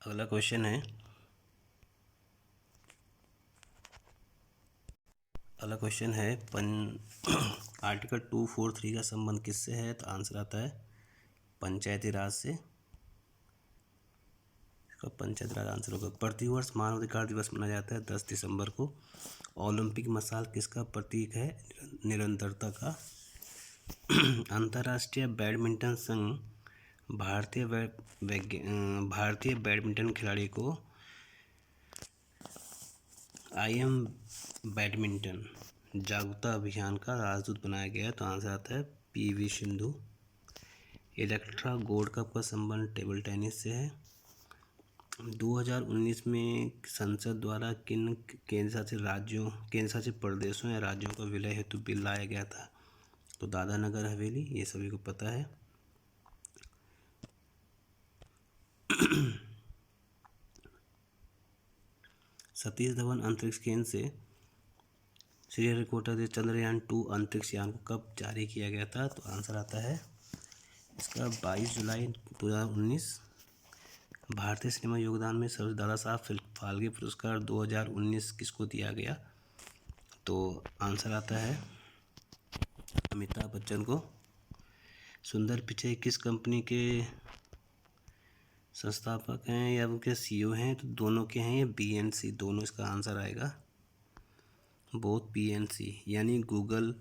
अगला क्वेश्चन है आर्टिकल 243 का संबंध किससे है? तो आंसर आता है पंचायती राज से। इसका पंचायती राज आंसर होगा। प्रतिवर्ष मानवाधिकार दिवस मनाया जाता है 10 दिसंबर को। ओलंपिक मशाल किसका प्रतीक है? निरंतरता का। अंतर्राष्ट्रीय बैडमिंटन संघ भारतीय बैडमिंटन खिलाड़ी को IM बैडमिंटन जागरूकता अभियान का राजदूत बनाया गया है। तो आंसर आता है PV Sindhu. Electra gold cup का संबंध टेबल टेनिस से है। 2019 में संसद द्वारा किन केंद्र शासित प्रदेशों या राज्यों का विलय हेतु बिल लाया गया था? तो दादरा नगर हवेली, ये सभी को पता है। सतीश धवन अंतरिक्ष केंद्र से श्रीहरिकोटा से चंद्रयान-2 अंतरिक्ष यान को कब जारी किया गया था? तो आंसर आता है इसका 22 जुलाई 2019। भारतीय सिनेमा योगदान में सर्वश्रेष्ठ दादा साहब फाल्के पुरस्कार 2019 किसको दिया गया? तो आंसर आता है अमिताभ बच्चन को। सुंदर पिचई किस कंपनी के संस्थापक हैं या उनके CEO हैं? तो दोनों के हैं ये BNC, दोनों इसका आंसर आएगा। बोथ BNC यानी गूगल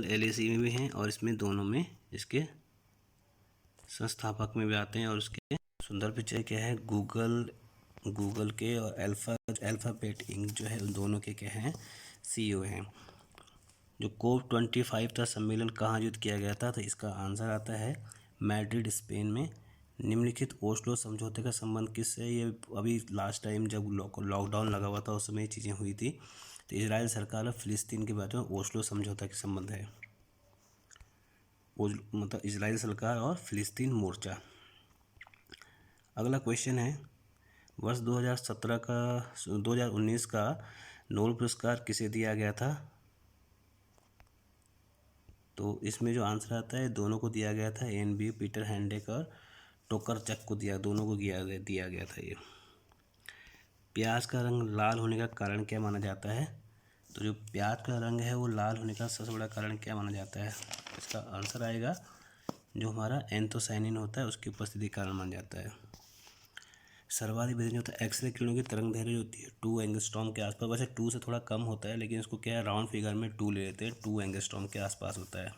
LAC में भी हैं और इसमें दोनों में इसके संस्थापक में भी आते हैं। और उसके सुंदर पिचई क्या है? गूगल के और अल्फाबेट इंक जो है उन दोनों के क्या हैं? CEO हैं। जो COP25 था सम्मेलन कहाँ आयोजित किया गया था? तो इसका आंसर आता है मैड्रिड स्पेन में। निम्नलिखित ओस्लो समझौते का संबंध किससे? ये अभी लास्ट टाइम जब लॉकडाउन लगा हुआ था उस समय ये चीज़ें हुई थी। तो इजराइल सरकार और फिलिस्तीन के बारे में ओस्लो समझौता के संबंध है। मतलब इजराइल सरकार और फिलिस्तीन मोर्चा। अगला क्वेश्चन है वर्ष 2019 का नोबेल पुरस्कार किसे दिया गया था? तो इसमें जो आंसर आता है दोनों को दिया गया था। NB पीटर हैंडेक और टोकरचक को दोनों को दिया गया था। ये प्याज का रंग लाल होने का कारण क्या माना जाता है? तो जो प्याज का रंग है वो लाल होने का सबसे बड़ा कारण क्या माना जाता है? इसका आंसर आएगा जो हमारा एंथोसायनिन होता है उसकी उपस्थिति के कारण माना जाता है। सर्वाधिक विधि होता है एक्सरे किरणों की तरंग दैर्घ्य होती है 2 एंगस्ट्रॉम के आसपास। वैसे 2 से थोड़ा कम होता है लेकिन इसको क्या है राउंड फिगर में 2 ले लेते हैं। 2 एंगस्ट्रॉम के आसपास होता है।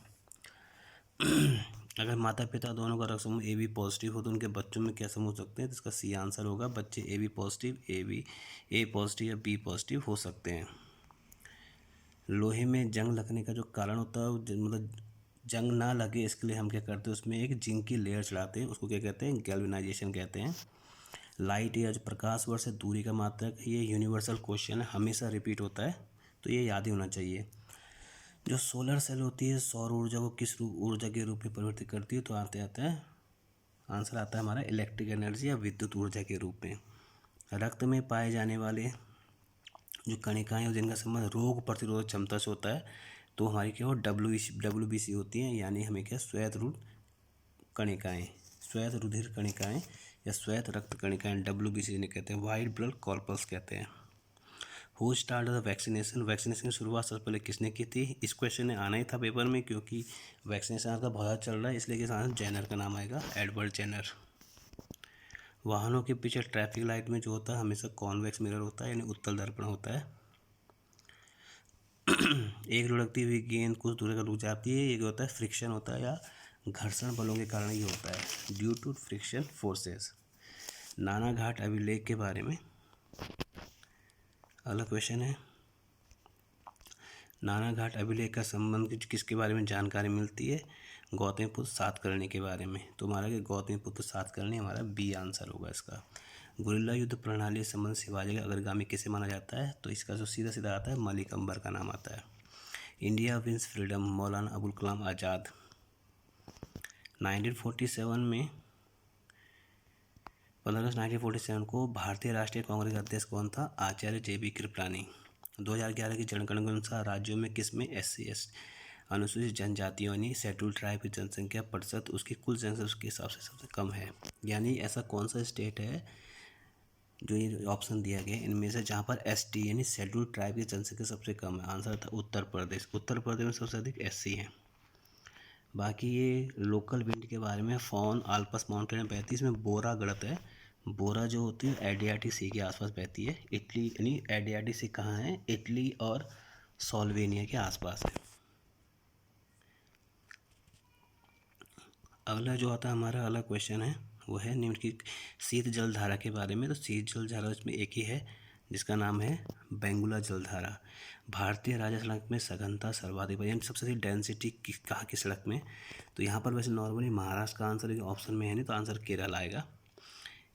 अगर माता पिता दोनों का रक्त समूह AB पॉजिटिव हो तो उनके बच्चों में क्या समूह हो सकते हैं? तो इसका C आंसर होगा। बच्चे AB पॉजिटिव, A पॉजिटिव या B पॉजिटिव हो सकते हैं। लोहे में जंग लगने का जो कारण होता है मतलब जंग ना लगे इसके लिए हम क्या करते हैं उसमें एक जिंक की लेयर चढ़ाते हैं। उसको क्या कहते हैं? गैल्वेनाइजेशन कहते हैं। लाइट या जो प्रकाश वर्ष से दूरी का मात्रक, ये यूनिवर्सल क्वेश्चन है, हमेशा रिपीट होता है तो ये याद ही होना चाहिए। जो सोलर सेल होती है सौर ऊर्जा को किस ऊर्जा के रूप में परिवर्तित करती है? तो आता है आंसर आता है हमारा इलेक्ट्रिक एनर्जी या विद्युत ऊर्जा के रूप में। रक्त में पाए जाने वाले जो कणिकाएं और जिनका संबंध रोग प्रतिरोधक क्षमता से होता है तो हमारी क्या हो WBC होती हैं, यानी हमें क्या श्वेत रुधिर कणिकाएं या श्वेत रक्त कणिकाएं WBC जिन्हें कहते हैं। वाइट ब्लड कॉर्पल्स कहते हैं। हु स्टार्ट द वैक्सीनेशन की शुरुआत सबसे पहले किसने की थी? इस क्वेश्चन ने आना ही था पेपर में क्योंकि वैक्सीनेशन का बहुत चल रहा है, इसलिए जेनर का नाम आएगा, एडवर्ड जेनर। वाहनों के पीछे ट्रैफिक लाइट में जो होता है हमेशा कॉन्वेक्स मिरर होता है यानी उत्तल दर्पण होता है। एक लुढ़कती हुई गेंद कुछ दूर तक रुक जाती है, ये होता है फ्रिक्शन होता है या घर्षण बलों के कारण ये होता है, ड्यू टू फ्रिक्शन फोर्सेस। नाना घाट अभिलेख के बारे में अगला क्वेश्चन है। नाना घाट अभिलेख का संबंध किसके बारे में जानकारी मिलती है? गौतमीपुत्र सातकर्णी के बारे में। तो हमारा गौतमीपुत्र सातकर्णी हमारा B आंसर होगा इसका। गुरिल्ला युद्ध प्रणाली संबंध शिवाजी का अग्रगामी किसे माना जाता है? तो इसका जो सीधा आता है मलिक अंबर का नाम आता है। India wins freedom Maulana Abul Kalam Azad. 1947 में 15 अगस्त 1947 को भारतीय राष्ट्रीय कांग्रेस का अध्यक्ष कौन था? आचार्य JB कृपलानी। 2011 की जनगणना के अनुसार राज्यों में किस में SC अनुसूचित जनजातियों यानी शेड्यूल्ड ट्राइब की जनसंख्या प्रतिशत उसकी कुल जनसंख्या के हिसाब से सबसे कम है। यानी ऐसा कौन सा स्टेट है जो ये ऑप्शन दिया गया है इनमें से जहाँ पर एसटी यानी शेड्यूल्ड ट्राइब की जनसंख्या सबसे कम है? आंसर था उत्तर प्रदेश। उत्तर प्रदेश में सबसे अधिक एससी है। बाकी ये लोकल विंड के बारे में फॉन आल्पस माउंटेन बहती है, इसमें बोरा गढ़त है। बोरा जो होती है एडियाटिक सी के आसपास बहती है। इटली यानी एडियाटिक सी कहाँ है? इटली और सोल्वेनिया के आसपास है। अगला जो आता है हमारा अगला क्वेश्चन है वो है निम्नलिखित शीत जलधारा के बारे में। तो शीत जलधारा इसमें एक ही है जिसका नाम है बेंगुला जलधारा। भारतीय राज्य सड़क में सघनता सर्वाधिक यानी सबसे अधिक डेंसिटी कहाँ की सड़क में? तो यहाँ पर वैसे नॉर्मली महाराष्ट्र का आंसर ऑप्शन में है नहीं, तो आंसर केरल आएगा।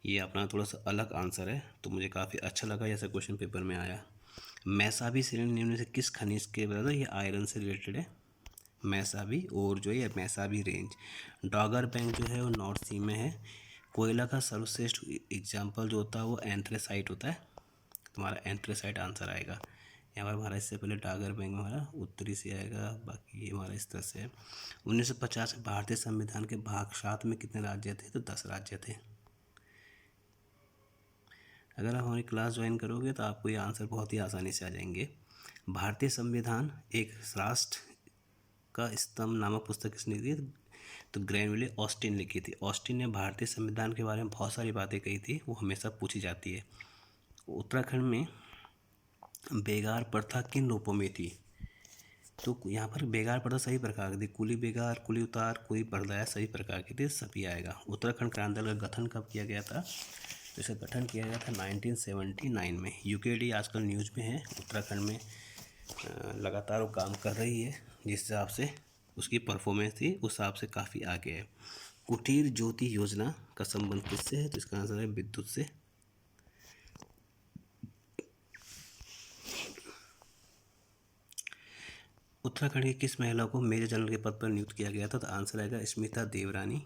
ये अपना थोड़ा सा अलग आंसर है, तो मुझे काफ़ी अच्छा लगा ऐसा क्वेश्चन पेपर में आया। मैसाबी श्रेणी निम्न से किस खनिज के बता? ये आयरन से रिलेटेड है। मैसाबी और जो है मैसाबी रेंज। डॉगर बैंक जो है वो नॉर्थ सी में है। कोयला का सर्वश्रेष्ठ एग्जाम्पल जो होता है वो एंथ्रेसाइट होता है। तुम्हारा एंथ्रेसाइट आंसर आएगा। यहाँ पर हमारा इससे पहले डागर बैंक में हमारा उत्तरी से आएगा, बाकी ये हमारा इस तरह से है। 1950 में भारतीय संविधान के भाग 7 में कितने राज्य थे? तो 10 राज्य थे। अगर आप हमारी क्लास ज्वाइन करोगे तो आपको ये आंसर बहुत ही आसानी से आ जाएंगे। भारतीय संविधान एक राष्ट्र का स्तंभ नामक पुस्तक किसने लिखी? तो ग्रैनविले ऑस्टिन लिखी थी। ऑस्टिन ने भारतीय संविधान के बारे में बहुत सारी बातें कही थी, वो हमेशा पूछी जाती है। उत्तराखंड में बेगार प्रथा किन रूपों में थी? तो यहाँ पर बेगार प्रथा सभी प्रकार की थी। कुली बेगार, कुली उतार, कुली बर्दाया सभी प्रकार की थी, सभी आएगा। उत्तराखंड क्रांति दल का गठन कब किया गया था? तो इसका गठन किया गया था 1979 में। यूकेडी आजकल न्यूज़ में है, उत्तराखंड में लगातार वो काम कर रही है, जिस हिसाब से उसकी परफॉर्मेंस थी उस हिसाब से काफ़ी आगे है। कुटीर ज्योति योजना का संबंध किससे है? तो इसका आंसर है विद्युत से। उत्तराखंड की किस महिला को मेजर जनरल के पद पर नियुक्त किया गया था? तो आंसर आएगा स्मृता देवरानी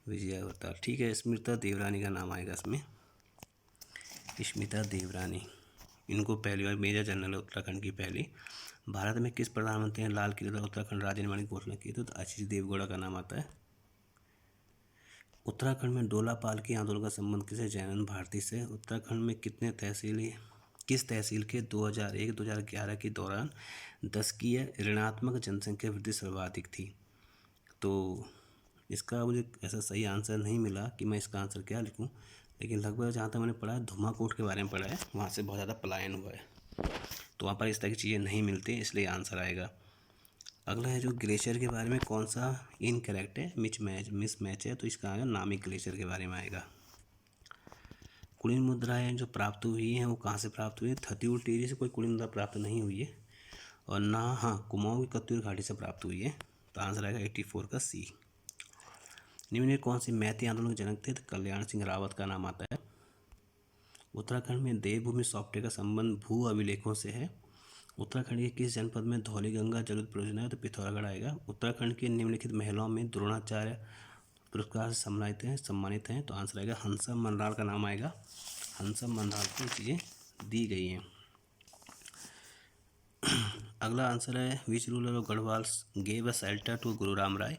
विजयावतार। ठीक है, स्मृता देवरानी का नाम आएगा इसमें, स्मृता देवरानी। इनको पहली बार मेजर जनरल है उत्तराखंड की पहली। भारत में किस प्रधानमंत्री ने लाल किले द्वारा उत्तराखंड राज्य निर्माण की घोषणा की थी? तो आशीष देवगौड़ा का नाम आता है। उत्तराखंड में डोला पाल के आंदोलन का संबंध किसे? जयनंद भारती से। उत्तराखंड में कितने तहसील किस तहसील के 2001-2011 के दौरान दशकीय ऋणात्मक जनसंख्या वृद्धि सर्वाधिक थी? तो इसका मुझे ऐसा सही आंसर नहीं मिला कि मैं इसका आंसर क्या लिखूं, लेकिन लगभग जहाँ तक मैंने पढ़ा है धुमाकोट के बारे में पढ़ा है, वहाँ से बहुत ज़्यादा पलायन हुआ है, तो वहाँ पर इस तरह की चीज़ें नहीं मिलती, इसलिए आंसर आएगा। अगला है जो ग्लेशियर के बारे में कौन सा इनकरेक्ट है? मिस मैच है, तो इसका आएगा नामिक ग्लेशियर के बारे में आएगा। कुलीन मुद्राएं जो प्राप्त हुई हैं वो कहाँ से प्राप्त हुई है? थत्यूर टिहरी से कोई कुलीन मुद्रा प्राप्त नहीं हुई है, और ना कुमाऊं की कत्यूर घाटी से प्राप्त हुई है, तो आंसर आएगा 84 का सी। निम्न में कौन सी मैती आंदोलन के जनक थे? तो कल्याण सिंह रावत का नाम आता है। उत्तराखंड में देवभूमि सॉफ्टवेयर का संबंध भू अभिलेखों से है। उत्तराखंड के किस जनपद में धौलीगंगा जलविद्युत परियोजना है? तो पिथौरागढ़ आएगा। उत्तराखंड की निम्नलिखित महिलाओं में द्रोणाचार्य पुरस्कार से सम्मानित हैं, तो आंसर आएगा हंसा मनराल का नाम आएगा। हंसा मनराल को चीज़ें दी गई हैं। अगला आंसर है which ruler of Garhwal gave a shelter to Guru Ram राय,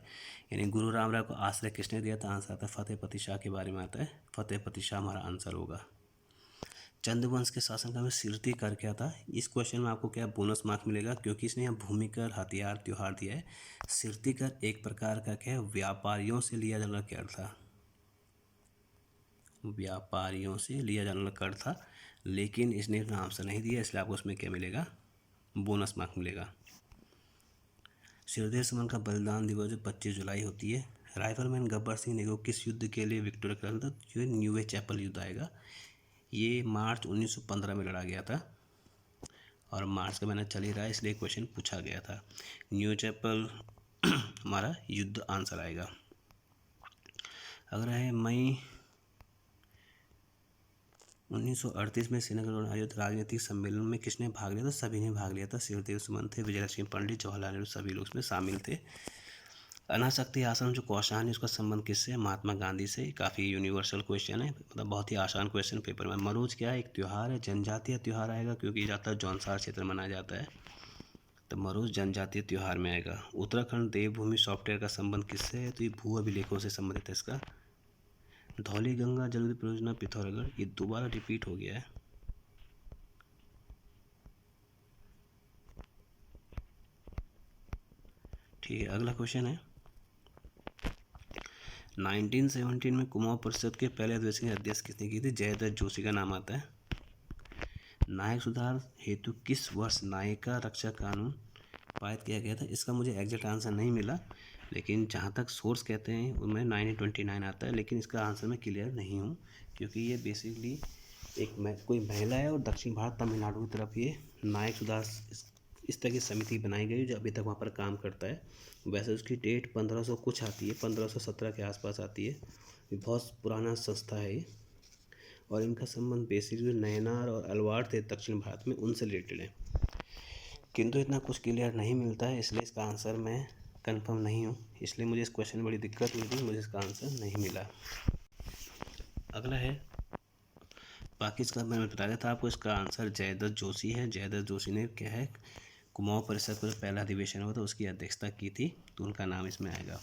यानी गुरु राम राय को आश्रय किसने दिया था? आंसर आता है फतेहपति शाह के बारे में आता है, फतेहपति शाह हमारा आंसर होगा। चंद्रवंश के शासनकाल में सिरती कर क्या था? इस क्वेश्चन में आपको क्या बोनस मार्क मिलेगा, क्योंकि इसने यहाँ भूमिकर हथियार त्योहार दिया है। सिरती कर एक प्रकार का क्या व्यापारियों से लिया जाने वाला कर था, व्यापारियों से लिया जाने वाला कर था, लेकिन इसने नाम से नहीं दिया, इसलिए आपको उसमें क्या मिलेगा? बोनस मार्क मिलेगा। सिरदेव समन का बलिदान दिवस जो 25 जुलाई होती है। राइफलमैन गब्बर सिंह नेहरू किस युद्ध के लिए विक्टोरिया क्रॉस था? जो न्यूवे चैपल युद्ध आएगा, ये मार्च 1915 में लड़ा गया था, और मार्च का महीना चल ही रहा है, इसलिए क्वेश्चन पूछा गया था। न्यू चैपल हमारा युद्ध आंसर आएगा। अगर है मई 1938 में श्रीनगर में आयोजित राजनीतिक सम्मेलन में किसने भाग लिया था? सभी ने भाग लिया था। सिरदेव सुमन थे, विजयलक्ष्मी पंडित, जवाहरलाल नेहरू, सभी लोग इसमें शामिल थे। अनासक्ति आश्रम जो कौशान है उसका संबंध किससे है? महात्मा गांधी से। काफ़ी यूनिवर्सल क्वेश्चन है, मतलब बहुत ही आसान क्वेश्चन पेपर में। मरोज क्या है? एक त्यौहार है, जनजातीय त्यौहार आएगा, क्योंकि ज़्यादातर जौनसार क्षेत्र में मनाया जाता है। तो मरोज जनजातीय त्यौहार में आएगा। उत्तराखंड देवभूमि सॉफ्टवेयर का संबंध किससे है? तो ये भू अभिलेखों से संबंधित है इसका। धौली गंगा जल विद्युत परियोजना पिथौरागढ़, ये दोबारा रिपीट हो गया है। ठीक है, अगला क्वेश्चन है 1917 में कुमाऊं परिषद के पहले अधिवेशन की अध्यक्ष किसने की थी? जयदत्त जोशी का नाम आता है। नायक सुधार हेतु किस वर्ष नायिका रक्षा कानून पारित किया गया था? इसका मुझे एग्जैक्ट आंसर नहीं मिला, लेकिन जहाँ तक सोर्स कहते हैं उनमें 1929 आता है, लेकिन इसका आंसर मैं क्लियर नहीं हूँ, क्योंकि ये बेसिकली कोई महिला है और दक्षिण भारत तमिलनाडु की तरफ ये नायक सुधार इस तरह की समिति बनाई गई जो अभी तक वहाँ पर काम करता है। वैसे उसकी डेट 1500 कुछ आती है, 1517 के आसपास आती है। ये बहुत पुराना संस्था है ये, और इनका संबंध बेसिकली नयनार और अलवार थे दक्षिण भारत में, उनसे रिलेटेड है, किंतु इतना कुछ क्लियर नहीं मिलता है, इसलिए इसका आंसर मैं कंफर्म नहीं हूँ। इसलिए मुझे इस क्वेश्चन में बड़ी दिक्कत हुई थी, मुझे इसका आंसर नहीं मिला। अगला है, बाकी इसका मैंने बताया था आपको, इसका आंसर जयदत्त जोशी है। जयदत्त जोशी ने क्या है, कुमाऊं परिषद का जो पहला अधिवेशन हुआ था उसकी अध्यक्षता की थी, तो उनका नाम इसमें आएगा।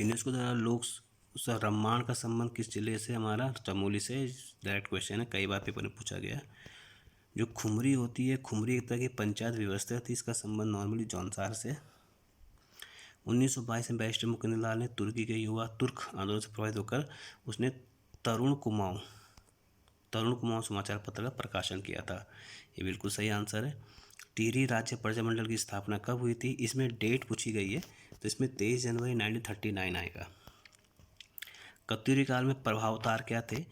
यूनेस्को द्वारा लोक रम्माण का संबंध किस जिले से? हमारा चमोली से। डायरेक्ट क्वेश्चन है, कई बार पेपर में पूछा गया। जो खुमरी होती है, खुमरी एक तरह की पंचायत व्यवस्था थी, इसका संबंध नॉर्मली जौनसार से। 1922 में बैरिस्टर मुकुंदन लाल ने तुर्की के युवा तुर्क आंदोलन से प्रभावित होकर उसने तरुण कुमाऊं समाचार पत्र का प्रकाशन किया था। ये बिल्कुल सही आंसर है। टिहरी राज्य प्रजामंडल की स्थापना कब हुई थी? इसमें डेट पूछी गई है, तो इसमें 23 जनवरी 1939 आएगा। कत्यूरी काल में प्रभावतार क्या थे?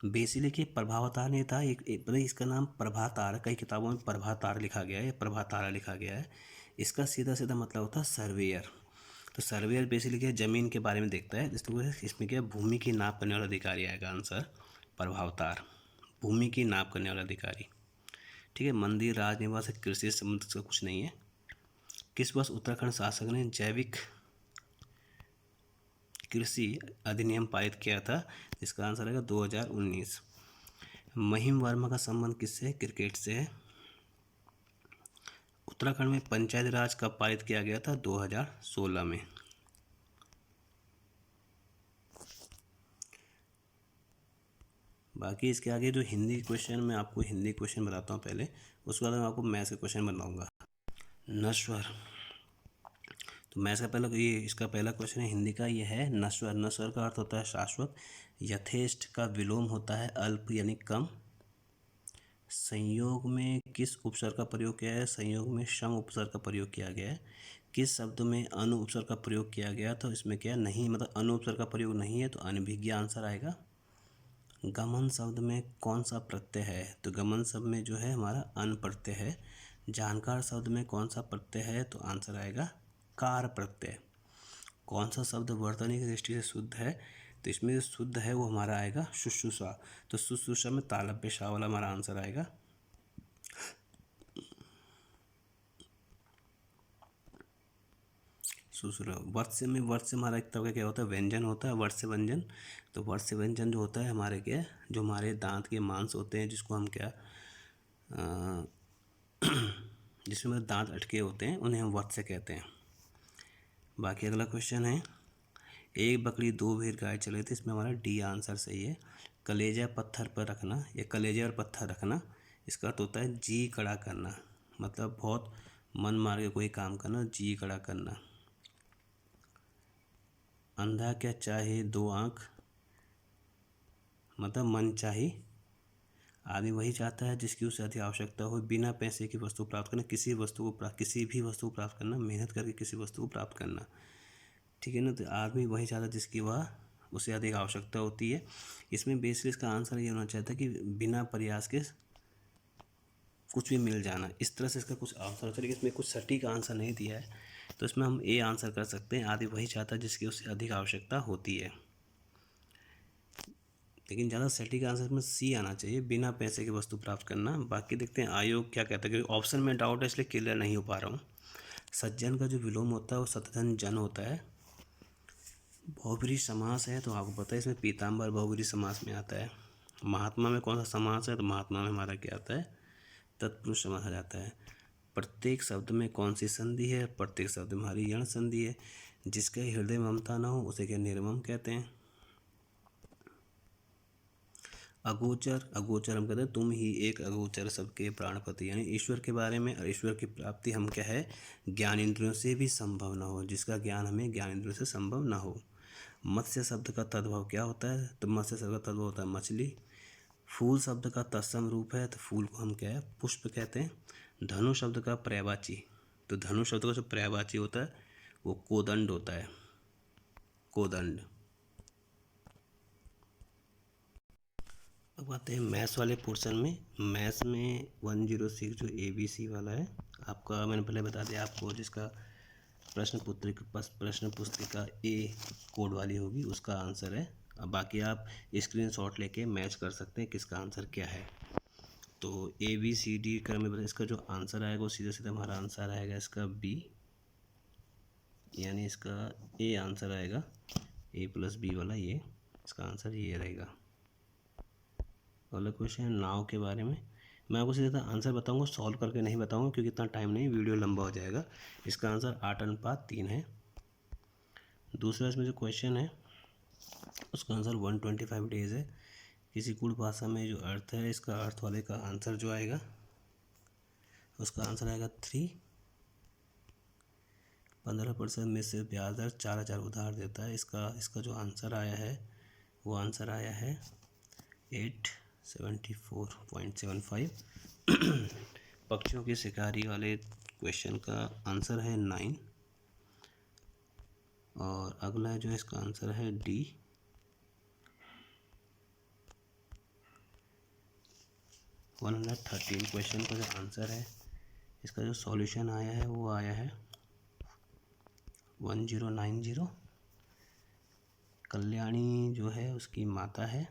बेसिकली कि प्रभावतार नहीं था, एक इसका नाम प्रभातार, कई किताबों में प्रभातार लिखा गया है, प्रभातारा लिखा गया है। इसका सीधा सीधा मतलब होता है सर्वेयर। तो सर्वेयर बेसिकली क्या ज़मीन के बारे में देखता है, इसमें क्या भूमि की नाप करने वाला अधिकारी आएगा आंसर, प्रभावतार, भूमि की नाप करने वाला अधिकारी। ठीक है, मंदिर, राजनिवास, कृषि से संबंधित का कुछ नहीं है। किस वर्ष उत्तराखंड शासक ने जैविक कृषि अधिनियम पारित किया था? इसका आंसर आएगा 2019। महिम वर्मा का संबंध किससे है? क्रिकेट से है। उत्तराखंड में पंचायती राज कब पारित किया गया था? 2016 में। बाकी इसके आगे जो हिंदी क्वेश्चन, मैं आपको हिंदी क्वेश्चन बताता हूँ पहले, उसके बाद मैं आपको मैथ्स के क्वेश्चन बताऊँगा। नश्वर, तो मैथ्स का पहला ये इसका पहला क्वेश्चन है हिंदी का, ये है नश्वर। नश्वर का अर्थ होता है शाश्वत। यथेष्ट का विलोम होता है अल्प यानी कम। संयोग में किस उपसर्ग का प्रयोग किया है? संयोग में सम उपसर्ग का प्रयोग किया गया है। किस शब्द में अनु उपसर्ग का प्रयोग किया गया? तो इसमें क्या नहीं, मतलब अनु उपसर्ग का प्रयोग नहीं है, तो अनभिज्ञ आंसर आएगा। गमन शब्द में कौन सा प्रत्यय है? तो गमन शब्द में जो है हमारा अन प्रत्यय है। जानकार शब्द में कौन सा प्रत्यय है? तो आंसर आएगा कार प्रत्यय। कौन सा शब्द वर्तनी की दृष्टि से शुद्ध है? तो इसमें जो शुद्ध है वो हमारा आएगा शुश्रूषा। तो शुश्रूषा में तालव्य शाह वाला हमारा आंसर आएगा। वर्ष में, वर्ष से हमारा एक तरह का क्या होता है? व्यंजन होता है, वर्ष से व्यंजन। तो वर्ष से व्यंजन जो होता है हमारे क्या, जो हमारे दांत के मांस होते हैं, जिसको हम क्या जिसमें हमारे दांत अटके होते हैं, उन्हें हम वर्ष से कहते हैं। बाकी अगला क्वेश्चन है, एक बकरी दो भेड़ गाय चले थे, इसमें हमारा डी आंसर सही है। कलेजा पत्थर पर रखना, या कलेजा और पत्थर रखना, इसका अर्थ होता है जी कड़ा करना, मतलब बहुत मन मार के कोई काम करना, जी कड़ा करना। अंधा क्या चाहे दो आँख, मतलब मन चाही। आदमी वही चाहता है जिसकी उसे अति आवश्यकता हो। बिना पैसे की वस्तु प्राप्त करना, किसी भी वस्तु को प्राप्त करना, मेहनत करके किसी वस्तु को प्राप्त करना। ठीक है ना, तो आदमी वही चाहता है जिसकी वह उसे अधिक आवश्यकता होती है। इसमें बेसिकली इसका आंसर ये होना चाहता है कि बिना प्रयास के कुछ भी मिल जाना, इस तरह से इसका कुछ आंसर होता है, लेकिन इसमें कुछ सटीक आंसर नहीं दिया है, तो इसमें हम ए आंसर कर सकते हैं। आदमी वही चाहता है जिसकी उसे अधिक आवश्यकता होती है, लेकिन ज़्यादा सटीक आंसर में सी आना चाहिए, बिना पैसे की वस्तु प्राप्त करना। बाकी देखते हैं आयोग क्या कहता है, क्योंकि ऑप्शन में डाउट है इसलिए क्लियर नहीं हो पा रहा हूँ। सज्जन का जो विलोम होता है वो सतजन जन होता है। बहुब्रीहि समास है, तो आपको पता है इसमें पीताम्बर बहुब्रीहि समास में आता है। महात्मा में कौन सा समास है? तो महात्मा में हमारा क्या आता है? तत्पुरुष समास आ जाता है। प्रत्येक शब्द में कौन सी संधि है? प्रत्येक शब्द में हमारी यण संधि है। जिसके हृदय ममता न हो उसे क्या निर्मम कहते हैं। अगोचर, अगोचर हम कहते हैं तुम ही एक अगोचर सबके प्राणपति, यानी ईश्वर के बारे में और ईश्वर की प्राप्ति हम क्या है, ज्ञान इंद्रियों से भी संभव न हो, जिसका ज्ञान हमें ज्ञान इंद्रियों से संभव न हो। मत्स्य शब्द का तद्भव क्या होता है? तो मत्स्य शब्द का तद्भव होता है मछली। फूल शब्द का तत्सम रूप है, तो फूल को हम क्या है, पुष्प कहते हैं। धनु शब्द का पर्यायवाची, तो धनु शब्द का जो पर्यायवाची होता है वो कोदंड होता है, कोदंड। अब आते हैं मैथ्स वाले पोर्शन में। मैथ्स में 106 जो ABC वाला है आपका, मैंने पहले बता दिया आपको, जिसका प्रश्न पुस्तिका A कोड वाली होगी उसका आंसर है। अब बाकी आप स्क्रीनशॉट लेके मैच कर सकते हैं किसका आंसर क्या है। तो ABCD क्रम में इसका जो आंसर आएगा वो सीधा सीधा हमारा आंसर आएगा इसका B, यानी इसका A आंसर आएगा, A+B वाला, ये इसका आंसर ये रहेगा। अगला क्वेश्चन है नाव के बारे में। मैं आपको सीधा आंसर बताऊंगा, सॉल्व करके नहीं बताऊंगा क्योंकि इतना टाइम नहीं, वीडियो लंबा हो जाएगा। इसका आंसर 8:3 है। दूसरा इसमें जो क्वेश्चन है उसका आंसर 125 डेज है। किसी कुल भाषा में जो अर्थ है, इसका अर्थ वाले का आंसर जो आएगा उसका आंसर आएगा 3। 15% में से ब्याज दर 4,000 उधार देता है। इसका जो आंसर आया है वो आंसर आया है 874.75। पक्षियों की शिकारी वाले क्वेश्चन का आंसर है 9। और अगला जो इसका आंसर है D। 113 क्वेश्चन का जो आंसर है, इसका जो सॉल्यूशन आया है वो आया है 1090। कल्याणी जो है उसकी माता है,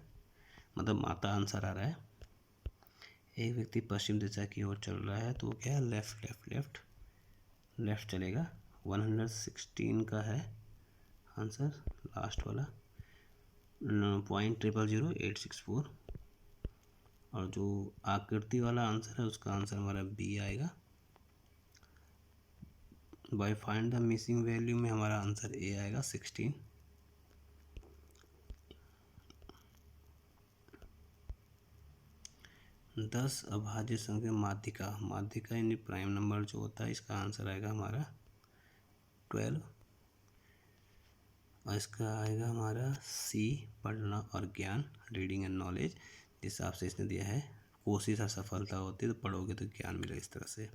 मतलब माता आंसर आ रहा है। एक व्यक्ति पश्चिम दिशा की ओर चल रहा है, तो वो क्या है, लेफ्ट लेफ्ट लेफ्ट लेफ्ट चलेगा। 116 का है आंसर, लास्ट वाला 0.000864। और जो आकृति वाला आंसर है उसका आंसर हमारा B आएगा। Bye find the missing value में हमारा आंसर A आएगा 16। दस अभाज्य संख्या माध्यिका, माध्यिका यानी प्राइम नंबर जो होता है, इसका आंसर आएगा हमारा 12। और इसका आएगा हमारा C, पढ़ना और ज्ञान, रीडिंग एंड नॉलेज। जिस हिसाब से इसने दिया है, कोशिश और सफलता होती है, तो पढ़ोगे तो ज्ञान मिलेगा इस तरह से।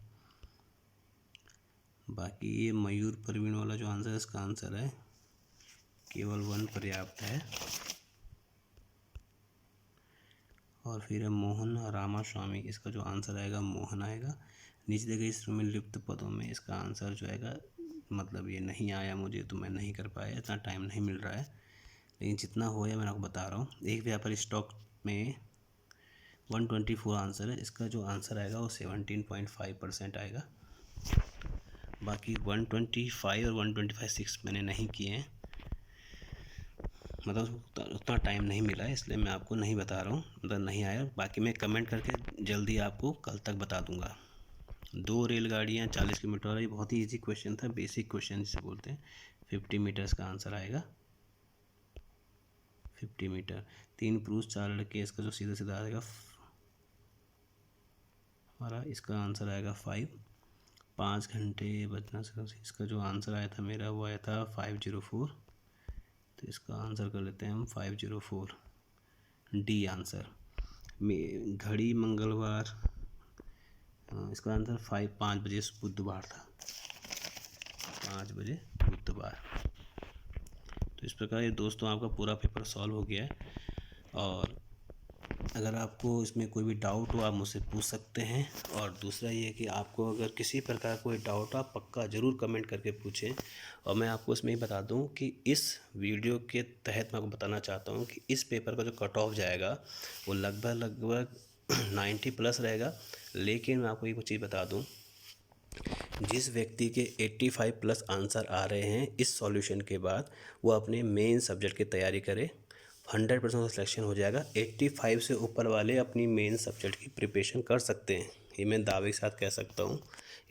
बाकी ये मयूर प्रवीण वाला जो आंसर है, इसका आंसर है केवल 1 पर्याप्त है। और फिर है मोहन रामास्वामी, इसका जो आंसर आएगा मोहन आएगा। नीचे दिए गए इसमें लिप्त पदों में इसका आंसर जो आएगा, मतलब ये नहीं आया मुझे तो मैं नहीं कर पाया, इतना टाइम नहीं मिल रहा है, लेकिन जितना हो या मैं आपको बता रहा हूँ। एक व्यापारी स्टॉक में 124 आंसर है, इसका जो आंसर आएगा वो 17.5% आएगा। बाकी 125 और 125 मैंने नहीं किए हैं, मतलब उतना टाइम नहीं मिला है, इसलिए मैं आपको नहीं बता रहा हूँ, मतलब नहीं आया। बाकी मैं कमेंट करके जल्दी आपको कल तक बता दूंगा। 2 रेलगाड़ियाँ 40 किलोमीटर वाला, ये बहुत ही इजी क्वेश्चन था, बेसिक क्वेश्चन जिसे बोलते हैं। 50 मीटर्स का आंसर आएगा 50 मीटर। 3 पुरुष 4 लड़के, इसका जो सीधा सीधा आएगा हमारा, इसका आंसर आएगा 5। 5 घंटे बचना, इसका जो आंसर आया था मेरा वो आया था 504, तो इसका आंसर कर लेते हैं हम 504, D आंसर। घड़ी मंगलवार, इसका आंसर 5 बजे बुधवार था, 5 बजे बुधवार। तो इस प्रकार ये दोस्तों आपका पूरा पेपर सॉल्व हो गया है। और अगर आपको इसमें कोई भी डाउट हो आप मुझसे पूछ सकते हैं। और दूसरा ये कि आपको अगर किसी प्रकार कोई डाउट हो आप पक्का ज़रूर कमेंट करके पूछें। और मैं आपको इसमें ही बता दूं कि इस वीडियो के तहत मैं आपको बताना चाहता हूं कि इस पेपर का जो कट ऑफ जाएगा वो लगभग 90+ रहेगा। लेकिन मैं आपको एक चीज़ बता दूँ, जिस व्यक्ति के 85+ आंसर आ रहे हैं इस सॉल्यूशन के बाद, वो अपने मेन सब्जेक्ट की तैयारी करे, 100% का सिलेक्शन हो जाएगा। 85 से ऊपर वाले अपनी मेन सब्जेक्ट की प्रिपरेशन कर सकते हैं, ये मैं दावे के साथ कह सकता हूँ।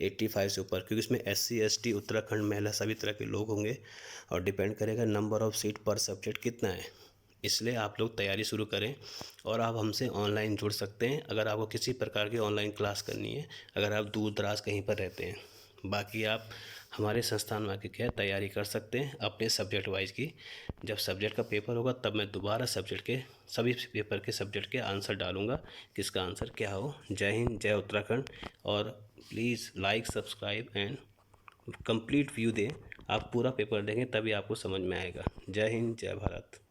85 से ऊपर, क्योंकि इसमें SC ST उत्तराखंड महिला सभी तरह के लोग होंगे और डिपेंड करेगा नंबर ऑफ़ सीट पर सब्जेक्ट कितना है। इसलिए आप लोग तैयारी शुरू करें और आप हमसे ऑनलाइन जुड़ सकते हैं अगर आपको किसी प्रकार की ऑनलाइन क्लास करनी है, अगर आप दूर दराज कहीं पर रहते हैं। बाकी आप हमारे संस्थान में आके क्या तैयारी कर सकते हैं अपने सब्जेक्ट वाइज की। जब सब्जेक्ट का पेपर होगा तब मैं दोबारा सब्जेक्ट के सभी पेपर के सब्जेक्ट के आंसर डालूंगा, किसका आंसर क्या हो। जय हिंद, जय उत्तराखंड। और please like, subscribe and complete view दें। आप पूरा पेपर देंगे तभी आपको समझ में आएगा। जय हिंद, जय भारत।